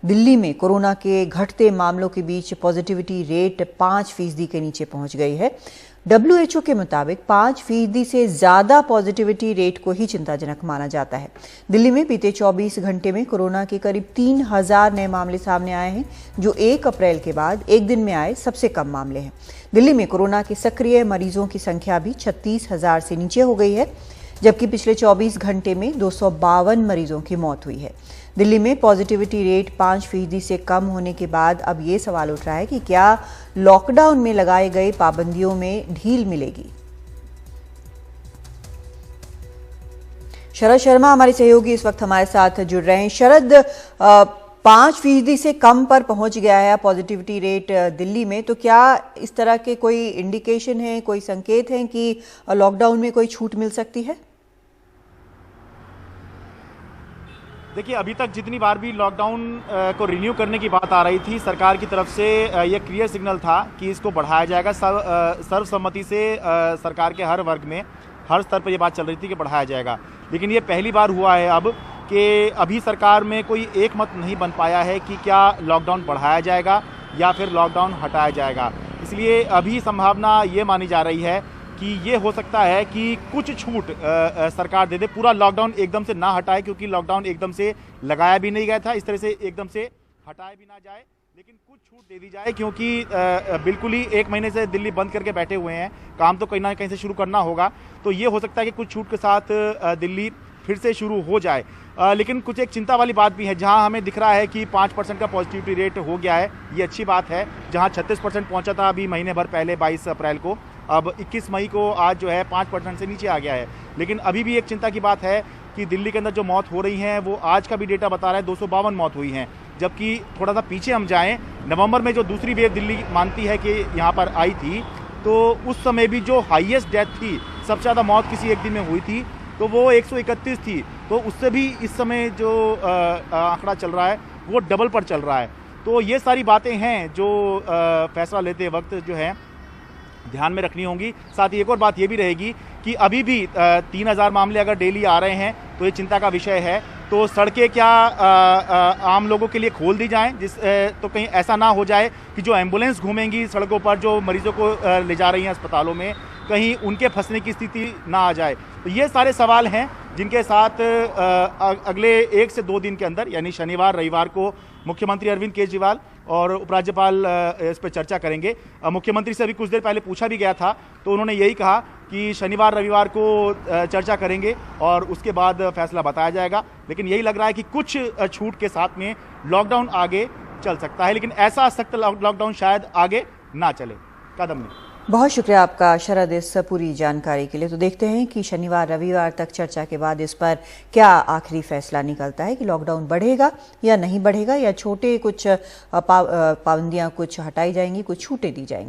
दिल्ली में कोरोना के घटते मामलों के बीच पॉजिटिविटी रेट 5% के नीचे पहुंच गई है। WHO के मुताबिक 5% से ज्यादा पॉजिटिविटी रेट को ही चिंताजनक माना जाता है। दिल्ली में बीते 24 घंटे में कोरोना के करीब 3000 नए मामले सामने आए हैं, जो 1 अप्रैल के बाद एक दिन में आए सबसे कम मामले हैं। दिल्ली में कोरोना के सक्रिय मरीजों की संख्या भी 36,000 से नीचे हो गई है, जबकि पिछले 24 घंटे में 252 मरीजों की मौत हुई है। दिल्ली में पॉजिटिविटी रेट 5% से कम होने के बाद अब ये सवाल उठ रहा है कि क्या लॉकडाउन में लगाए गए पाबंदियों में ढील मिलेगी। शरद शर्मा हमारे सहयोगी इस वक्त हमारे साथ जुड़ रहे हैं। शरद, 5% से कम पर पहुंच गया है पॉजिटिविटी रेट दिल्ली में, तो क्या इस तरह के कोई इंडिकेशन है, कोई संकेत है कि लॉकडाउन में कोई छूट मिल सकती है? देखिए, अभी तक जितनी बार भी लॉकडाउन को रिन्यू करने की बात आ रही थी, सरकार की तरफ से यह क्लियर सिग्नल था कि इसको बढ़ाया जाएगा। सर्वसम्मति से सरकार के हर वर्ग में, हर स्तर पर यह बात चल रही थी कि बढ़ाया जाएगा। लेकिन ये पहली बार हुआ है अब कि अभी सरकार में कोई एक मत नहीं बन पाया है कि क्या लॉकडाउन बढ़ाया जाएगा या फिर लॉकडाउन हटाया जाएगा। इसलिए अभी संभावना ये मानी जा रही है कि ये हो सकता है कि कुछ छूट सरकार दे दे। पूरा लॉकडाउन एकदम से ना हटाए, क्योंकि लॉकडाउन एकदम से लगाया भी नहीं गया था, इस तरह से एकदम से हटाया भी ना जाए, लेकिन कुछ छूट दे दी जाए, क्योंकि बिल्कुल ही 1 महीने से दिल्ली बंद करके बैठे हुए हैं। काम तो कहीं ना कहीं से शुरू करना होगा, तो ये हो सकता है कि कुछ छूट के साथ दिल्ली फिर से शुरू हो जाए। लेकिन कुछ एक चिंता वाली बात भी है। जहां हमें दिख रहा है कि 5% का पॉजिटिविटी रेट हो गया है, ये अच्छी बात है। जहां 36% पहुंचा था अभी महीने भर पहले 22 अप्रैल को, अब 21 मई को आज जो है 5% से नीचे आ गया है। लेकिन अभी भी एक चिंता की बात है कि दिल्ली के अंदर जो मौत हो रही हैं, वो आज का भी डेटा बता रहा है 252 मौत हुई हैं। जबकि थोड़ा सा पीछे हम जाएं, नवंबर में जो दूसरी वेव दिल्ली मानती है कि यहाँ पर आई थी, तो उस समय भी जो हाईएस्ट डेथ थी, सबसे ज़्यादा मौत किसी एक दिन में हुई थी, तो वो 131 थी। तो उससे भी इस समय जो आंकड़ा चल रहा है वो डबल पर चल रहा है। तो ये सारी बातें हैं जो फैसला लेते वक्त जो है ध्यान में रखनी होंगी। साथ ही एक और बात ये भी रहेगी कि अभी भी 3000 मामले अगर डेली आ रहे हैं तो ये चिंता का विषय है। तो सड़कें क्या आम लोगों के लिए खोल दी जाएं, तो कहीं ऐसा ना हो जाए कि जो एम्बुलेंस घूमेंगी सड़कों पर, जो मरीजों को ले जा रही हैं अस्पतालों में, कहीं उनके फंसने की स्थिति ना आ जाए। तो ये सारे सवाल हैं जिनके साथ अगले 1 से 2 दिन के अंदर, यानी शनिवार रविवार को मुख्यमंत्री अरविंद केजरीवाल और उपराज्यपाल इस पर चर्चा करेंगे। मुख्यमंत्री से अभी कुछ देर पहले पूछा भी गया था, तो उन्होंने यही कहा कि शनिवार रविवार को चर्चा करेंगे और उसके बाद फैसला बताया जाएगा। लेकिन यही लग रहा है कि कुछ छूट के साथ में लॉकडाउन आगे चल सकता है, लेकिन ऐसा सख्त लॉकडाउन शायद आगे ना चले। कदम नहीं। बहुत शुक्रिया आपका शरद इस पूरी जानकारी के लिए। तो देखते हैं कि शनिवार रविवार तक चर्चा के बाद इस पर क्या आखिरी फैसला निकलता है कि लॉकडाउन बढ़ेगा या नहीं बढ़ेगा, या छोटे कुछ पाबंदियां कुछ हटाई जाएंगी, कुछ छूटें दी जाएंगी।